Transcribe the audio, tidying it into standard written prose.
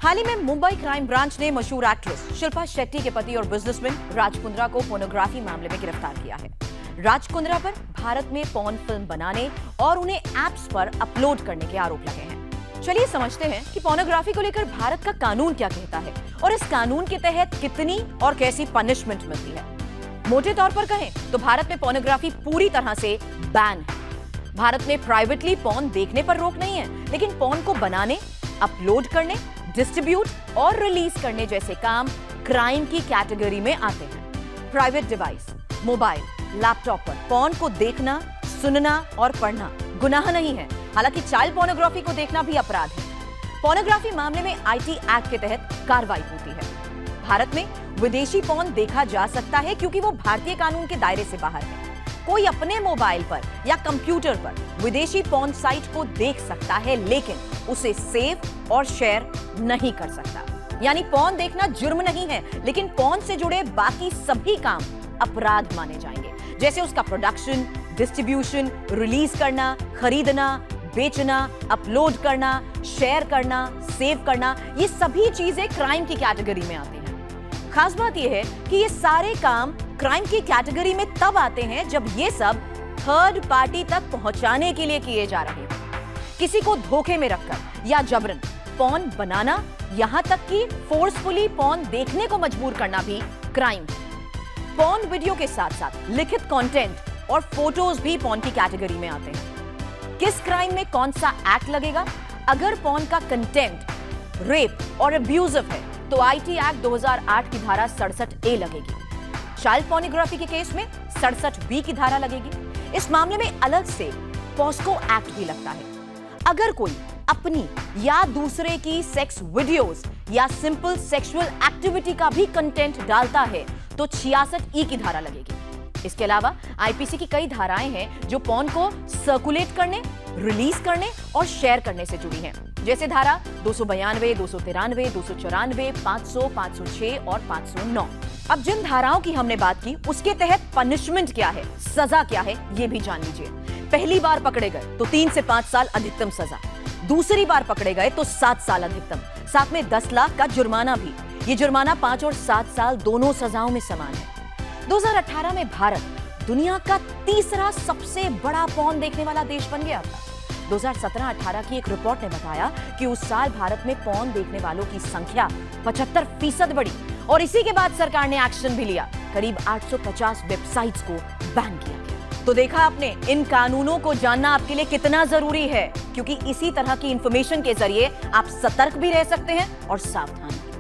हाल ही में Mumbai crime branch ने मशहूर एक्ट्रेस शिल्पा शेट्टी के पति और बिजनेसमैन राज कुंद्रा को पोर्नोग्राफी मामले में गिरफ्तार किया है। राज कुंद्रा पर भारत में पॉर्न फिल्म बनाने और उन्हें एप्स पर अपलोड करने के आरोप लगे हैं। चलिए समझते हैं कि पोर्नोग्राफी को लेकर भारत का कानून क्या कहता है और इस कानून के तहत कितनी और कैसी पनिशमेंट मिलती है। मोटे तौर पर कहें तो भारत में पोर्नोग्राफी पूरी तरह से बैन है। भारत में प्राइवेटली पॉर्न देखने पर रोक नहीं है, लेकिन पॉर्न को बनाने, अपलोड करने, डिस्ट्रीब्यूट और रिलीज करने जैसे काम क्राइम की कैटेगरी में आते हैं। प्राइवेट डिवाइस, मोबाइल, लैपटॉप पर पॉर्न को देखना, सुनना और पढ़ना गुनाह नहीं है। हालांकि चाइल्ड पोर्नोग्राफी को देखना भी अपराध है। पोर्नोग्राफी मामले में आईटी एक्ट के तहत कार्रवाई होती है। भारत में विदेशी पॉर्न देखा जा सकता है क्योंकि वो भारतीय कानून के दायरे से बाहर है। कोई अपने मोबाइल पर या कंप्यूटर पर विदेशी पॉर्न साइट को देख सकता है, लेकिन उसे सेव और शेयर नहीं कर सकता। यानी पॉर्न देखना जुर्म नहीं है, लेकिन पॉर्न से जुड़े बाकी सभी काम अपराध माने जाएंगे, जैसे उसका प्रोडक्शन, डिस्ट्रीब्यूशन, रिलीज करना, खरीदना, बेचना, अपलोड करना, शेयर करना, सेव करना। ये सभी चीजें क्राइम की कैटेगरी में आती हैं। खास बात यह है कि ये सारे काम क्राइम की कैटेगरी में तब आते हैं जब ये सब थर्ड पार्टी तक पहुंचाने के लिए किए जा रहे हैं। किसी को धोखे में रखकर या जबरन पॉर्न बनाना, यहां तक कि फोर्सफुली पॉर्न देखने को मजबूर करना भी क्राइम है। पॉर्न वीडियो के साथ साथ लिखित कंटेंट और फोटोज भी पॉर्न की कैटेगरी में आते हैं। किस क्राइम में कौन सा एक्ट लगेगा? अगर पॉर्न का कंटेंट रेप और अब्यूजिव है तो आईटी एक्ट 2008 की धारा 67A लगेगी। चाइल्ड पोर्नोग्राफी के केस में 67B की धारा लगेगी। इस मामले में अलग से पॉस्को एक्ट भी लगता है। अगर कोई अपनी या दूसरे की सेक्स वीडियोस या सिंपल सेक्सुअल एक्टिविटी का भी कंटेंट डालता है तो 66E की धारा लगेगी। इसके अलावा आईपीसी की कई धाराएं हैं जो पॉर्न को सर्कुलेट करने, रिलीज करने और शेयर करने से जुड़ी हैं, जैसे धारा 292, 293, 294, 500, 506 और 509। अब जिन धाराओं की हमने बात की उसके तहत पनिशमेंट क्या है, सजा क्या है, ये भी जान लीजिए। पहली बार पकड़े गए तो 3 से 5 साल अधिकतम सजा, दूसरी बार पकड़े गए तो 7 साल अधिकतम, साथ में 10 लाख का जुर्माना भी। ये जुर्माना 5 और 7 साल दोनों सजाओं में समान है। 2018 में भारत दुनिया का तीसरा सबसे बड़ा पॉर्न देखने वाला देश बन गया था। 2017-18 की एक रिपोर्ट ने बताया कि उस साल भारत में पॉर्न देखने वालों की संख्या 75% बढ़ी और इसी के बाद सरकार ने एक्शन भी लिया। करीब 850 वेबसाइट्स को बैन किया गया। तो देखा आपने, इन कानूनों को जानना आपके लिए कितना जरूरी है, क्योंकि इसी तरह की इंफॉर्मेशन के जरिए आप सतर्क भी रह सकते हैं और सावधान भी।